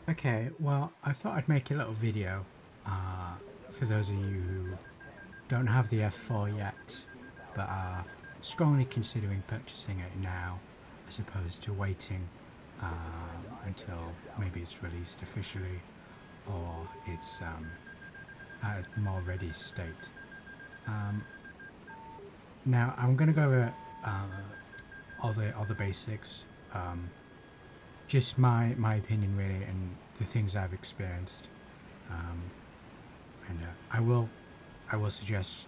Okay, well, I thought I'd make a little video uh, for those of you who don't have the F-4 yet, but are strongly considering purchasing it now, as opposed to waiting until maybe it's released officially or it's at a more ready state. Now, I'm going to go over all the basics, just my opinion really, and the things I've experienced. And I will suggest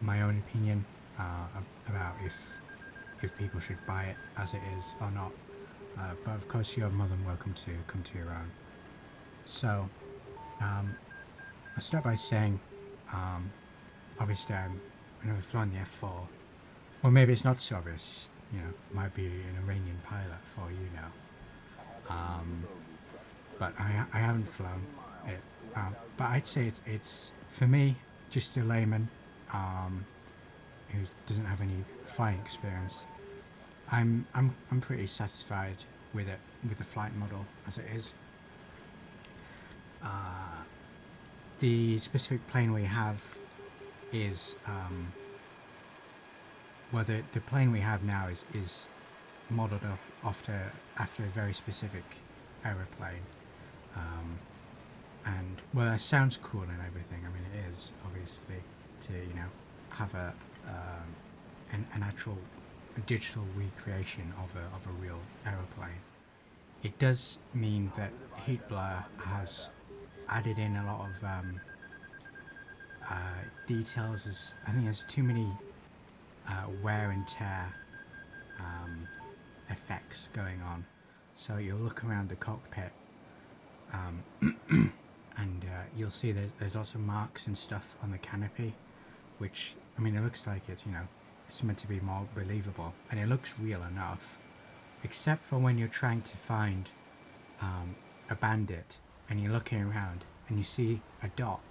my own opinion about if people should buy it as it is or not. But of course, you're more than welcome to come to your own. So I'll start by saying, obviously, I've never flown the F4. Well, maybe it's not so obvious. Might be an Iranian pilot for you know. But I haven't flown it. But I'd say it's for me, just a layman who doesn't have any flying experience. I'm pretty satisfied with it, with the flight model as it is. The specific plane we have is well, the plane we have now is modeled after a very specific aeroplane. And well, that sounds cool and everything. I mean, it is obviously to have an actual digital recreation of a real aeroplane. It does mean that heat blur has added in a lot of details. I think there's too many wear and tear effects going on. So you'll look around the cockpit and you'll see there's lots of marks and stuff on the canopy, which, I mean, it looks like it's meant to be more believable, and it looks real enough, except for when you're trying to find a bandit and you're looking around and you see a dot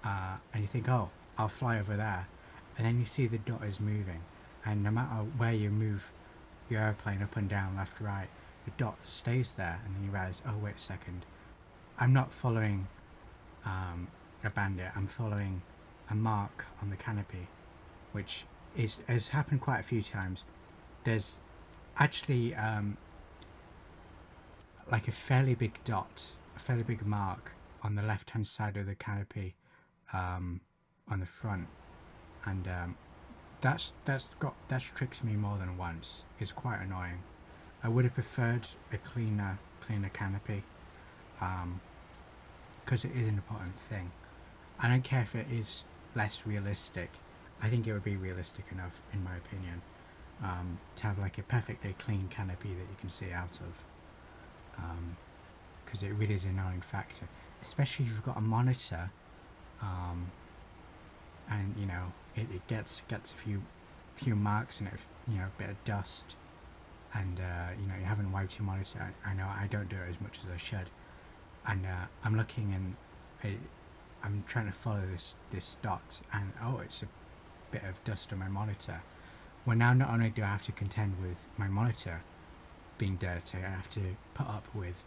and you think, oh, I'll fly over there, and then you see the dot is moving, and no matter where you move your airplane up and down, left, right, the dot stays there, and then you realize, oh, wait a second, I'm not following a bandit, I'm following a mark on the canopy, which has happened quite a few times. There's actually like a fairly big dot, a fairly big mark on the left hand side of the canopy on the front, and that's tricked me more than once. It's quite annoying. I would have preferred a cleaner canopy, because it is an important thing. I don't care if it is less realistic. I think it would be realistic enough, in my opinion, to have like a perfectly clean canopy that you can see out of, because it really is an annoying factor, especially if you've got a monitor, and it gets a few marks in it, a bit of dust, and you haven't wiped your monitor. I know I don't do it as much as I should, and I'm looking and I'm trying to follow this dot, and oh, it's a bit of dust on my monitor. Well, now not only do I have to contend with my monitor being dirty, I have to put up with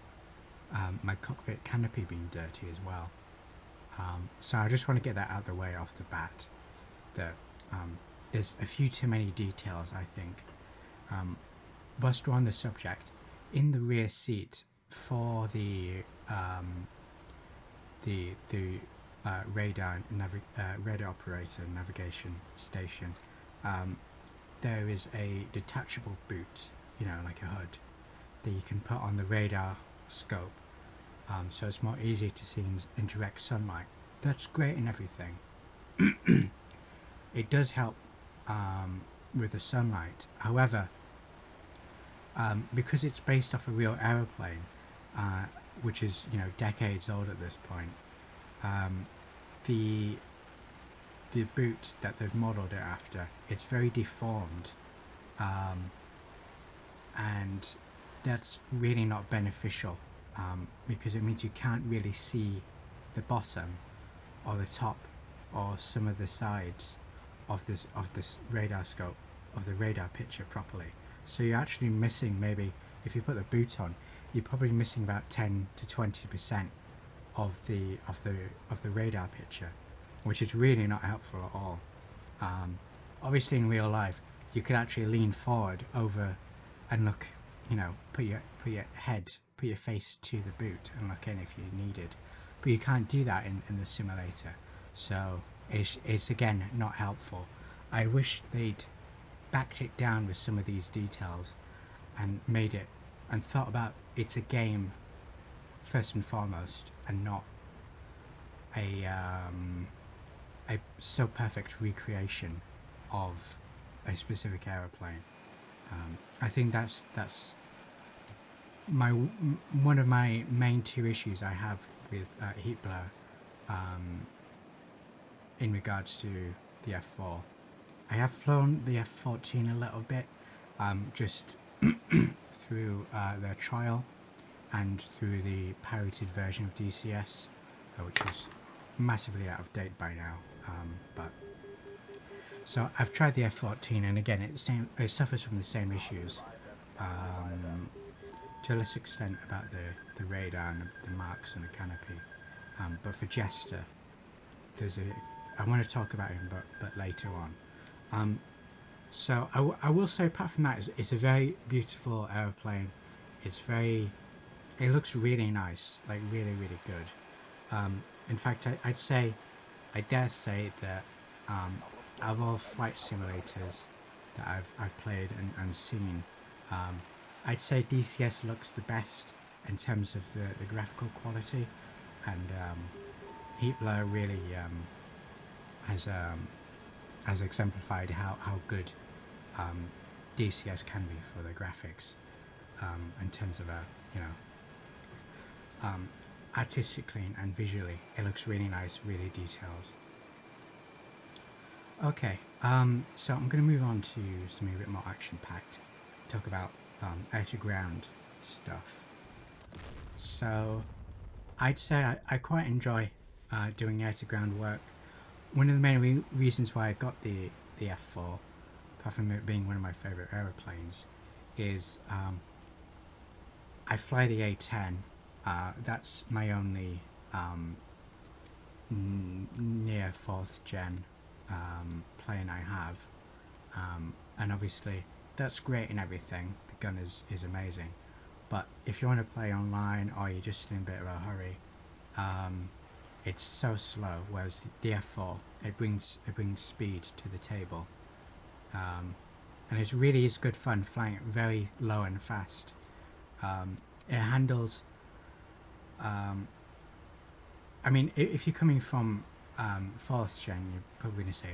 my cockpit canopy being dirty as well. So I just want to get that out of the way off the bat, that there's a few too many details, I think. Whilst we're on the subject, in the rear seat for the radar operator navigation station, there is a detachable boot, like a hood, that you can put on the radar scope, so it's more easy to see in direct sunlight. That's great and everything. It does help with the sunlight. However, because it's based off a real aeroplane, which is decades old at this point, the boot that they've modelled it after, it's very deformed, and that's really not beneficial, because it means you can't really see the bottom or the top or some of the sides of this radar scope, of the radar picture properly. So you're actually missing maybe if you put the boot on, you're probably missing about 10 to 20% of the radar picture, which is really not helpful at all. Obviously, in real life, you could actually lean forward over and look, put your face to the boot and look in if you needed, but you can't do that in the simulator. So it's again not helpful. I wish they'd backed it down with some of these details and made it and thought about it's a game first and foremost, and not a so perfect recreation of a specific aeroplane. I think that's one of my main two issues I have with heat blur in regards to the F4. I have flown the F-14 a little bit, just through their trial and through the pirated version of DCS, which is massively out of date by now. But so I've tried the F-14, and again, it suffers from the same issues, to a less extent about the radar and the marks on the canopy. But for Jester, I want to talk about him, but later on. So I will say, apart from that, it's a very beautiful aeroplane. It looks really nice, like really, really good. In fact, I dare say that out of all flight simulators that I've played and seen, I'd say DCS looks the best in terms of the graphical quality, and heat blur really has exemplified how good DCS can be for the graphics, in terms of artistically and visually. It looks really nice, really detailed. Okay, so I'm going to move on to something a bit more action-packed, talk about air-to-ground stuff. So I'd say I quite enjoy doing air-to-ground work. One of the main reasons why I got the F-4, apart from it being one of my favourite aeroplanes, is I fly the A-10. That's my only near 4th gen plane I have, and obviously that's great and everything. The gun is amazing, but if you want to play online or you're just in a bit of a hurry, it's so slow. Whereas the F4, it brings speed to the table, and it really is good fun flying it very low and fast. It handles. I mean, if you're coming from 4th gen, you're probably going to say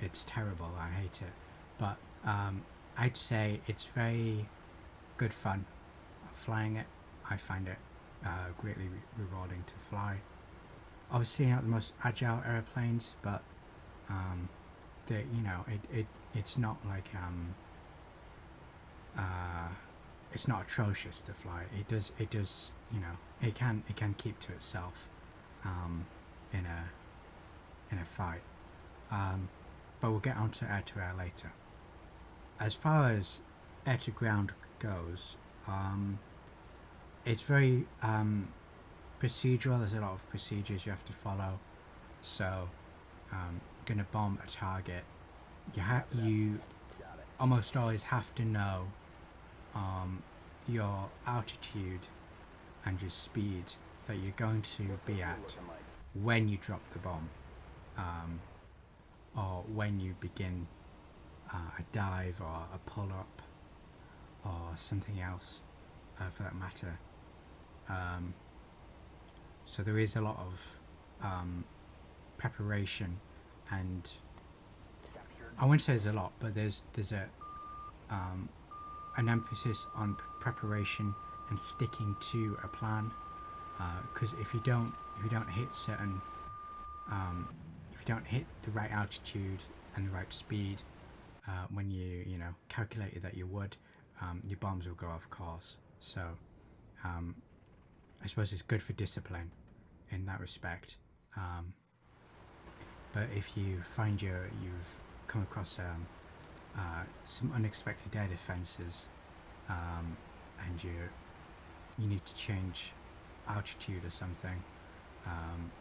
it's terrible. I hate it, but I'd say it's very good fun flying it. I find it greatly rewarding to fly. Obviously, not the most agile airplanes, but it's not like it's not atrocious to fly. It does it can keep to itself in a fight. But we'll get onto air to air later. As far as air to ground goes, it's very procedural. There's a lot of procedures you have to follow. So, gonna bomb a target, you almost always have to know your altitude and your speed that you're going to be at when you drop the bomb, or when you begin a dive or a pull-up or something else, for that matter. So there is a lot of preparation, and I wouldn't say there's a lot, but there's an emphasis on preparation and sticking to a plan. Because if you don't hit certain, if you don't hit the right altitude and the right speed when you calculated that you would, your bombs will go off course. So I suppose it's good for discipline in that respect. But if you find you've come across some unexpected air defences, and you need to change altitude or something,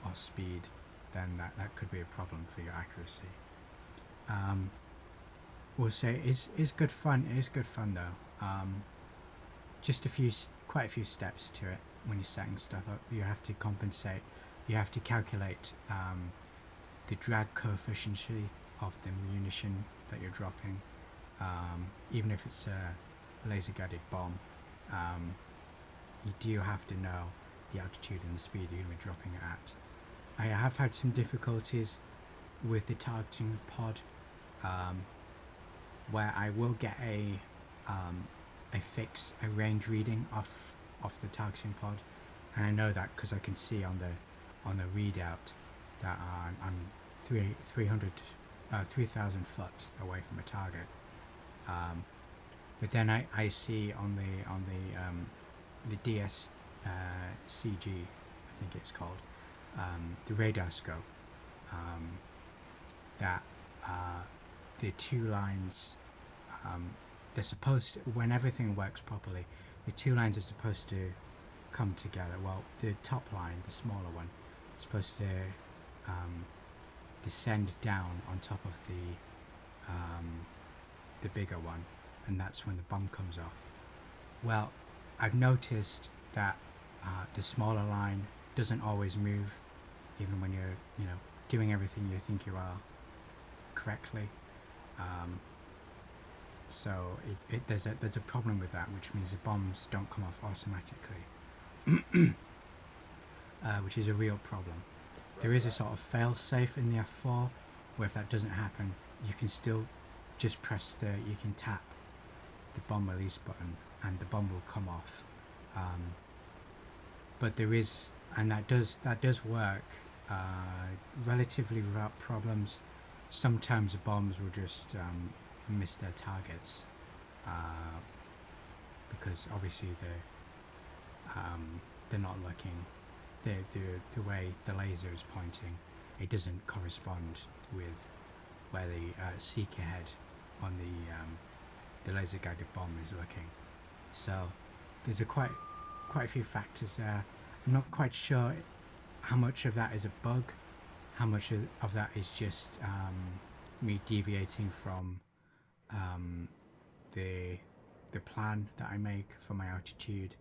or speed, then that could be a problem for your accuracy. We'll say it's good fun. It is good fun though. Just quite a few steps to it when you're setting stuff up. You have to compensate. You have to calculate the drag coefficient of the munition that you're dropping. Even if it's a laser guided bomb, you do have to know the altitude and the speed you're going to be dropping it at. I have had some difficulties with the targeting pod, where I will get a range reading off the targeting pod, and I know that because I can see on the readout that I'm 3,000 foot away from a target. But then I see on the DCS, I think it's called, the radar scope, that the two lines, they're supposed to, when everything works properly, the two lines are supposed to come together. Well, the top line, the smaller one, is supposed to descend down on top of the bigger one, and that's when the bomb comes off. Well, I've noticed that the smaller line doesn't always move, even when you're doing everything you think you are correctly. So there's a problem with that, which means the bombs don't come off automatically, which is a real problem. There is a sort of fail-safe in the F-4, where if that doesn't happen, you can still just you can tap the bomb release button and the bomb will come off. But there is, and that does work relatively without problems. Sometimes the bombs will just miss their targets, because obviously they're not looking. The way the laser is pointing, it doesn't correspond with where the seeker head on the laser guided bomb is looking. So there's quite a few factors there. I'm not quite sure how much of that is a bug, how much of that is just me deviating from the plan that I make for my altitude.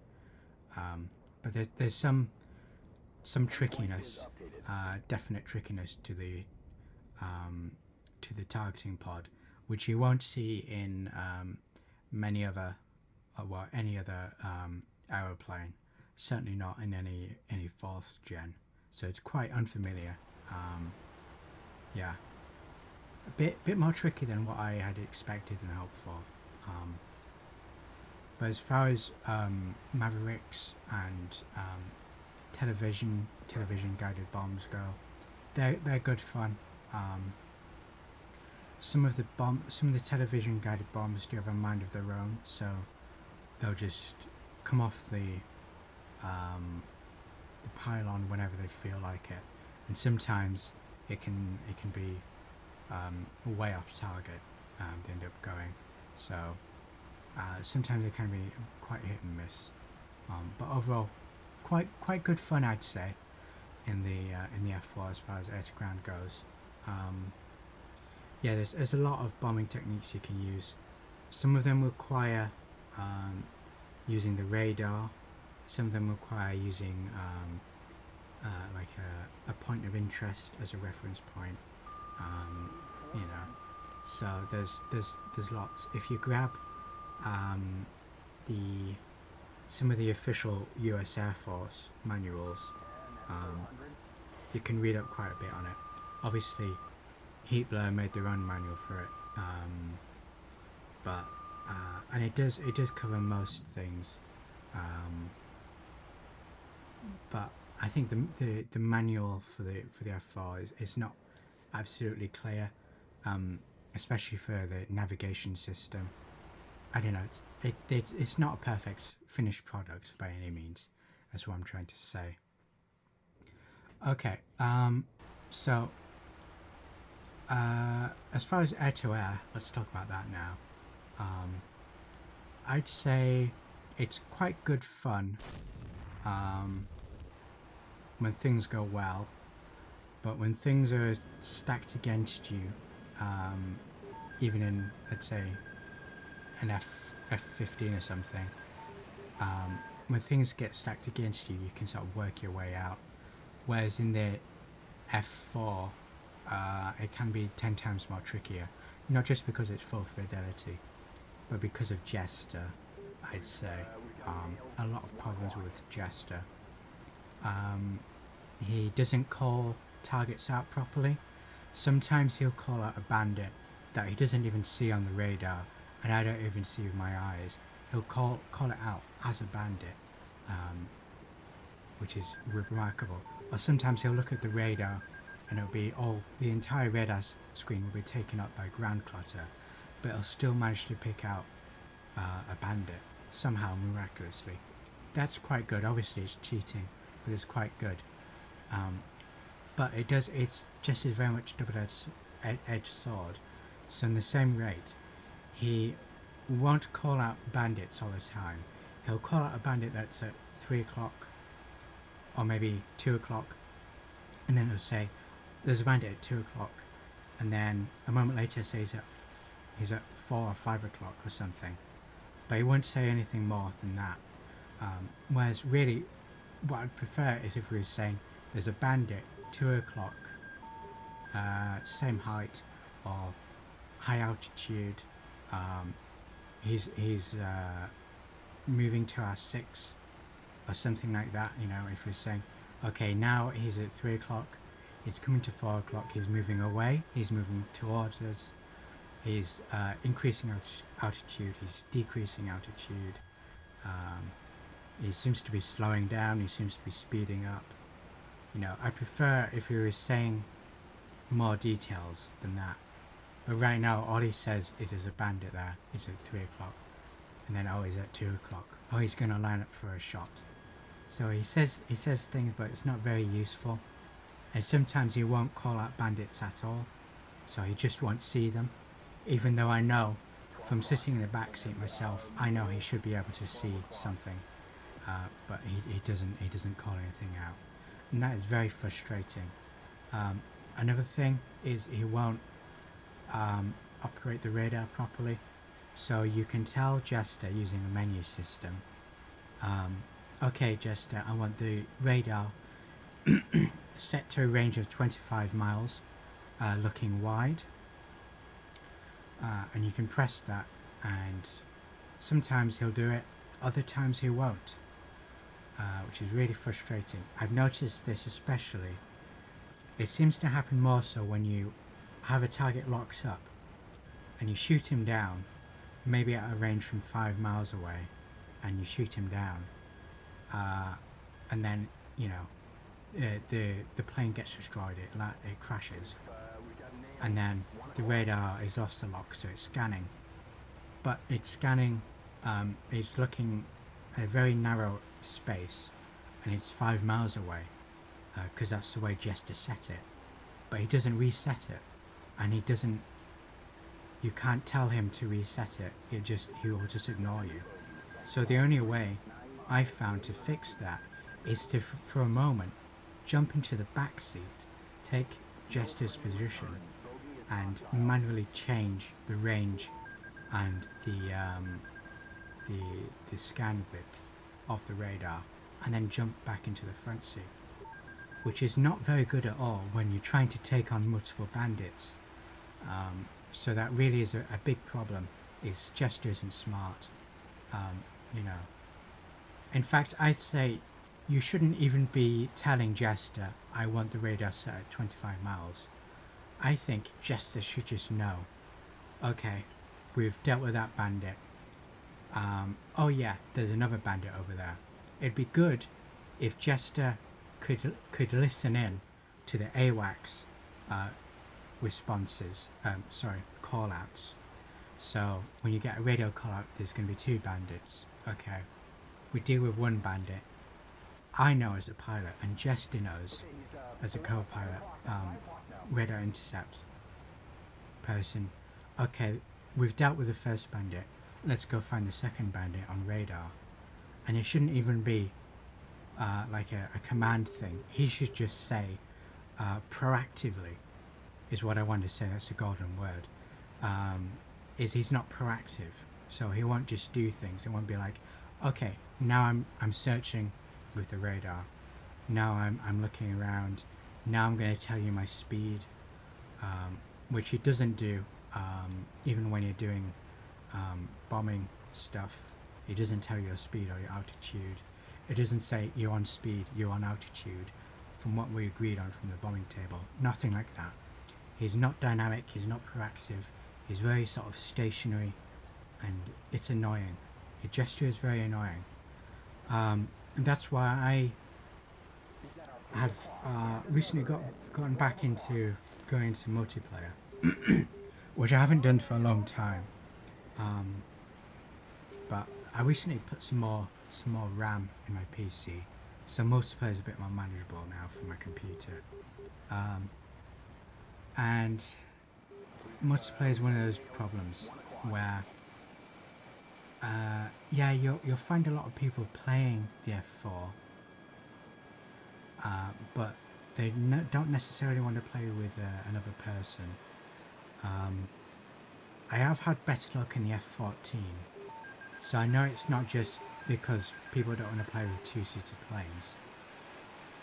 But there's some trickiness, definite trickiness to the targeting pod, which you won't see in any other aeroplane. Certainly not in any 4th gen. So it's quite unfamiliar. Yeah, a bit more tricky than what I had expected and hoped for. But as far as Mavericks and television guided bombs go, they're good fun. Some of the television guided bombs do have a mind of their own, so they'll just come off the pylon whenever they feel like it, and sometimes it can be way off target. They end up going, so sometimes it can be quite hit and miss, but overall quite good fun, I'd say, in the F-4 as far as air to ground goes. Yeah, there's a lot of bombing techniques you can use. Some of them require using the radar. Some of them require using like a point of interest as a reference point. So there's lots. If you grab some of the official US Air Force manuals, you can read up quite a bit on it. Obviously, Hitler made their own manual for it, but and it does cover most things, but I think the manual for the F-4 is not absolutely clear, especially for the navigation system. I don't know. It's not a perfect finished product by any means. That's what I'm trying to say. Okay. So as far as air to air, let's talk about that now. I'd say it's quite good fun when things go well, but when things are stacked against you, even in, let's say, an F-15 or something, when things get stacked against you, you can sort of work your way out. Whereas in the F-4, it can be 10 times more trickier. Not just because it's full fidelity, but because of Jester, I'd say. A lot of problems with Jester. He doesn't call targets out properly. Sometimes he'll call out a bandit that he doesn't even see on the radar, and I don't even see with my eyes. He'll call it out as a bandit, which is remarkable. Or sometimes he'll look at the radar and it'll be the entire radar screen will be taken up by ground clutter, but he'll still manage to pick out a bandit somehow miraculously. That's quite good. Obviously it's cheating, but it's quite good. But it's just as very much double-edged sword. So in the same rate, he won't call out bandits all the time. He'll call out a bandit that's at 3 o'clock or maybe 2 o'clock, and then he'll say there's a bandit at 2 o'clock, and then a moment later say he's at 4 or 5 o'clock or something, but he won't say anything more than that. Whereas really what I'd prefer is if he was saying there's a bandit 2 o'clock, same height or high altitude, he's moving to our 6 or something like that. You know, if we're saying okay, now he's at 3 o'clock, he's coming to 4 o'clock, he's moving away, he's moving towards us, he's increasing altitude, he's decreasing altitude, he seems to be slowing down, he seems to be speeding up. You know, I prefer if he was saying more details than that. But right now, all he says is there's a bandit there, he's at 3 o'clock, and then he's at 2 o'clock, he's going to line up for a shot. So he says things, but it's not very useful. And sometimes he won't call out bandits at all, so he just won't see them. Even though I know, from sitting in the back seat myself, I know he should be able to see something, but he doesn't call anything out, and that is very frustrating. Another thing is he won't operate the radar properly, so you can tell Jester using a menu system. Okay, Jester, I want the radar set to a range of 25 miles, looking wide, and you can press that, and sometimes he'll do it, other times he won't, which is really frustrating. I've noticed this especially. It seems to happen more so when you have a target locked up and you shoot him down, maybe at a range from 5 miles away, and you shoot him down, and then, you know, the plane gets destroyed, it crashes, and then the radar is lost the lock, so it's scanning, but it's scanning, it's looking at a very narrow space, and it's 5 miles away, because that's the way Jester set it, but he doesn't reset it, and you can't tell him to reset it, he will just ignore you. So the only way I've found to fix that is to, for a moment, jump into the back seat, take Jester's position, and manually change the range and the scan width of the radar, and then jump back into the front seat, which is not very good at all when you're trying to take on multiple bandits. So that really is a big problem. Is Jester isn't smart, you know. In fact, I'd say you shouldn't even be telling Jester, I want the radar set at 25 miles. I think Jester should just know, okay, we've dealt with that bandit. Oh yeah, there's another bandit over there. It'd be good if Jester could listen in to the AWACS responses, call-outs. So when you get a radio call-out, there's going to be 2 bandits. Okay, we deal with 1 bandit. I know as a pilot, and Jester knows as a co-pilot, radar intercept person. Okay, we've dealt with the first bandit. Let's go find the second bandit on radar. and it shouldn't even be like a command thing. He should just say proactively is what I want to say. That's a golden word. Is he's not proactive, so he won't just do things. It won't be like, okay, now I'm searching with the radar. Now I'm looking around. Now I'm going to tell you my speed, which it doesn't do. Even when you're doing bombing stuff, it doesn't tell you your speed or your altitude. It doesn't say you're on speed, you're on altitude, from what we agreed on from the bombing table. Nothing like that. He's not dynamic, he's not proactive, he's very sort of stationary, and it's annoying. His gesture is very annoying. And that's why I have recently gotten back into going to multiplayer, which I haven't done for a long time. But I recently put some more RAM in my PC, so multiplayer is a bit more manageable now for my computer. And multiplayer is one of those problems where, yeah, you'll find a lot of people playing the F-4, but they don't necessarily want to play with another person. I have had better luck in the F-14, so I know it's not just because people don't want to play with two-seater planes.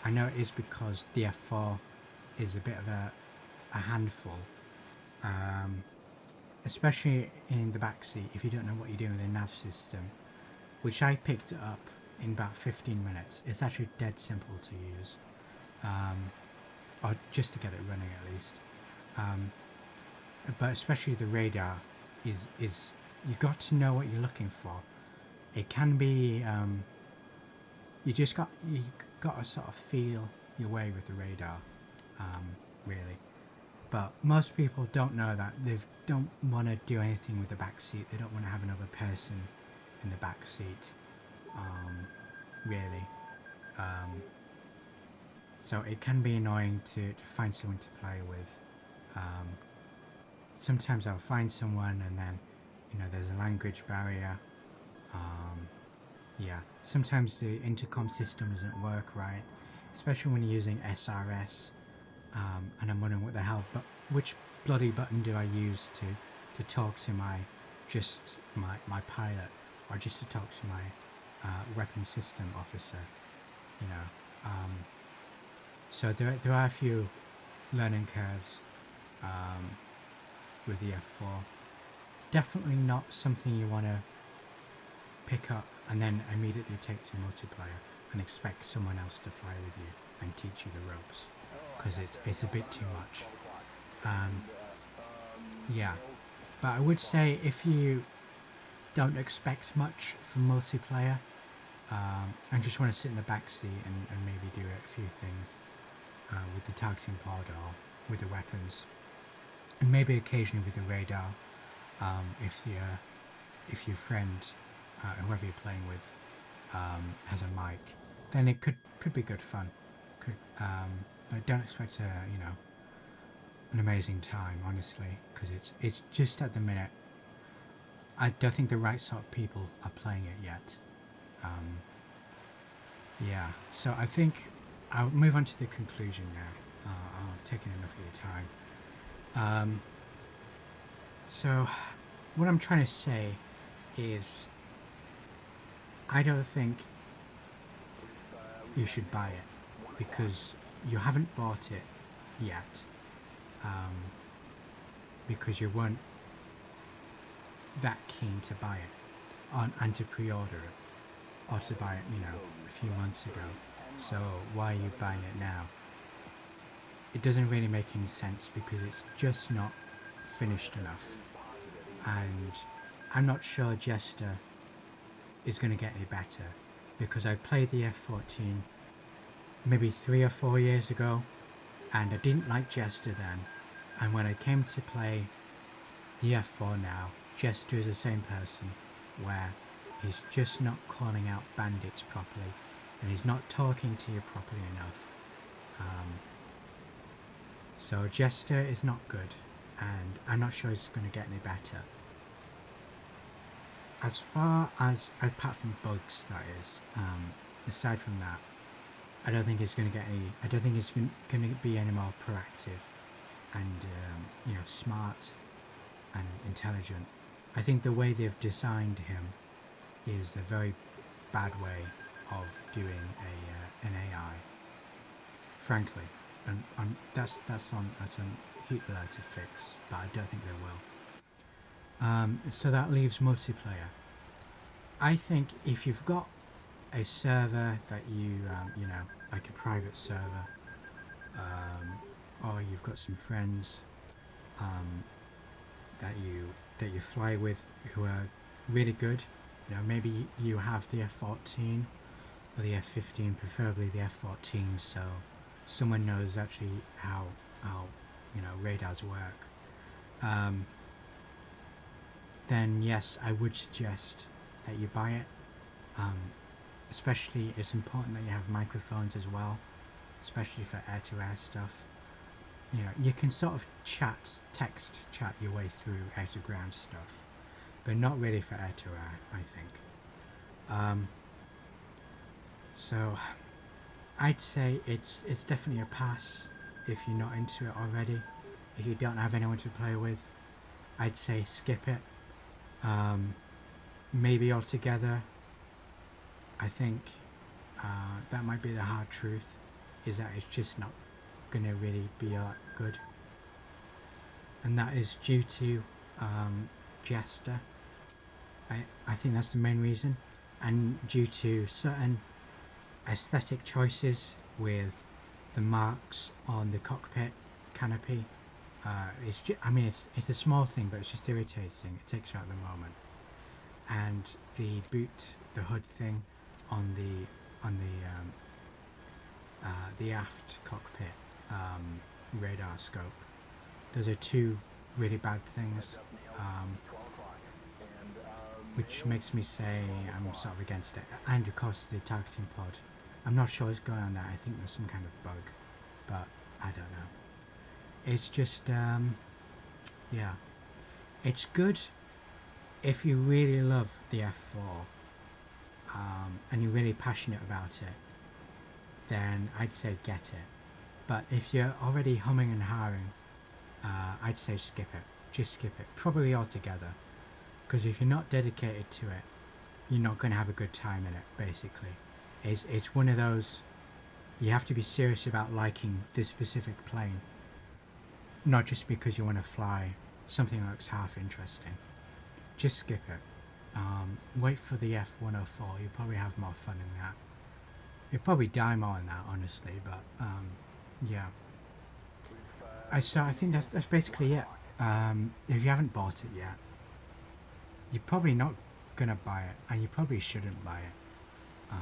I know it is because the F-4 is a bit of a handful, especially in the backseat if you don't know what you're doing with the nav system, which I picked up in about 15 minutes. It's actually dead simple to use, or just to get it running at least. But especially the radar is you got to know what you're looking for. It can be you got to sort of feel your way with the radar, really. But most people don't know that. They don't want to do anything with the back seat. They don't want to have another person in the back seat, really. So it can be annoying to find someone to play with. Sometimes I'll find someone and then, there's a language barrier. Yeah, sometimes the intercom system doesn't work right, especially when you're using SRS. And I'm wondering what the hell, but which bloody button do I use to talk to my pilot, or just to talk to my weapon system officer, So there are a few learning curves with the F-4. Definitely not something you want to pick up and then immediately take to multiplayer and expect someone else to fly with you and teach you the ropes, because it's a bit too much. Yeah, but I would say if you don't expect much from multiplayer and just want to sit in the back seat and maybe do a few things with the targeting pod or with the weapons, and maybe occasionally with the radar, if your friend, whoever you're playing with, has a mic, then it could be good fun. But don't expect an amazing time, honestly, because it's just at the minute. I don't think the right sort of people are playing it yet. Yeah, so I think I'll move on to the conclusion now. I've taken enough of your time. So what I'm trying to say is, I don't think you should buy it because you haven't bought it yet, because you weren't that keen to buy it and to pre-order it, or to buy it a few months ago. So why are you buying it now? It doesn't really make any sense because it's just not finished enough, and I'm not sure Jester is going to get any better, because I've played the F-14 maybe 3 or 4 years ago and I didn't like Jester then, and when I came to play the F-4 now, Jester is the same person, where he's just not calling out bandits properly and he's not talking to you properly enough. So Jester is not good, and I'm not sure he's going to get any better. as far as apart from bugs, that is, aside from that, I don't think it's going to get any. I don't think it's going to be any more proactive and smart and intelligent. I think the way they've designed him is a very bad way of doing an AI, frankly, and that's on Hitler to fix, but I don't think they will. So that leaves multiplayer. I think if you've got a server that like a private server, or you've got some friends that you fly with who are really good. Maybe you have the F-14 or the F-15, preferably the F-14, so someone knows actually how radars work. Then yes, I would suggest that you buy it. Especially, it's important that you have microphones as well, especially for air-to-air stuff. You can sort of text chat your way through air-to-ground stuff, but not really for air-to-air, I think. So I'd say it's definitely a pass if you're not into it already. If you don't have anyone to play with, I'd say skip it. Maybe altogether. I think that might be the hard truth, is that it's just not going to really be that good. And that is due to Jester. I think that's the main reason. And due to certain aesthetic choices with the marks on the cockpit canopy. It's a small thing, but it's just irritating. It takes you out of the moment. And the hood thing on the aft cockpit radar scope. Those are two really bad things, which makes me say I'm sort of against it. And of course the targeting pod. I'm not sure what's going on there. I think there's some kind of bug, but I don't know. It's just, yeah. It's good if you really love the F-4 and you're really passionate about it, then I'd say get it. But if you're already humming and hawing, I'd say skip it. Just skip it. Probably altogether. Because if you're not dedicated to it, you're not going to have a good time in it, basically. It's one of those, you have to be serious about liking this specific plane. Not just because you want to fly something that looks half interesting. Just skip it. Wait for the F-104. You'll probably have more fun in that. You'll probably die more in that, honestly, but yeah. So I think that's basically it. If you haven't bought it yet, you're probably not gonna buy it, and you probably shouldn't buy it.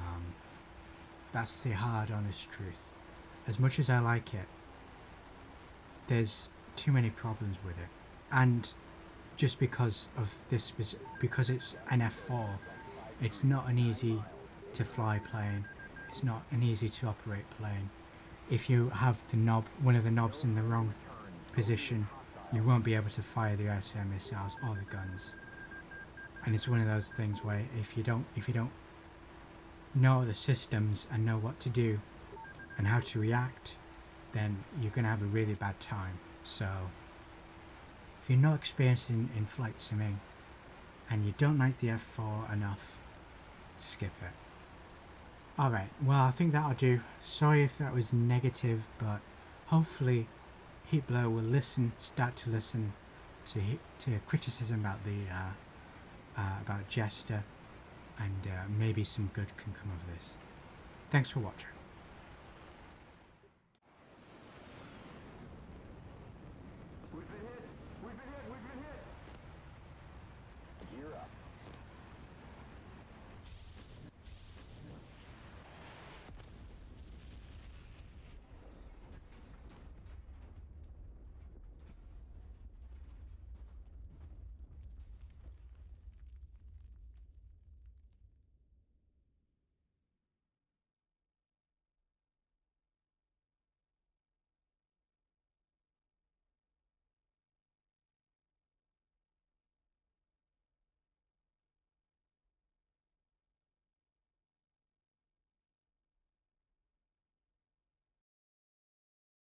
That's the hard, honest truth. As much as I like it, there's too many problems with it, and just because of this, because it's an F4, it's not an easy to fly plane. It's not an easy to operate plane. If you have the knob, one of the knobs in the wrong position, you won't be able to fire the air-to-air missiles or the guns. And it's one of those things where if you don't know the systems and know what to do and how to react, then you're going to have a really bad time. So if you're not experienced in flight simming and you don't like the F4 enough, skip it. Alright, well, I think that'll do. Sorry if that was negative, but hopefully Hitler will start to listen to criticism about about Jester, and maybe some good can come of this. Thanks for watching.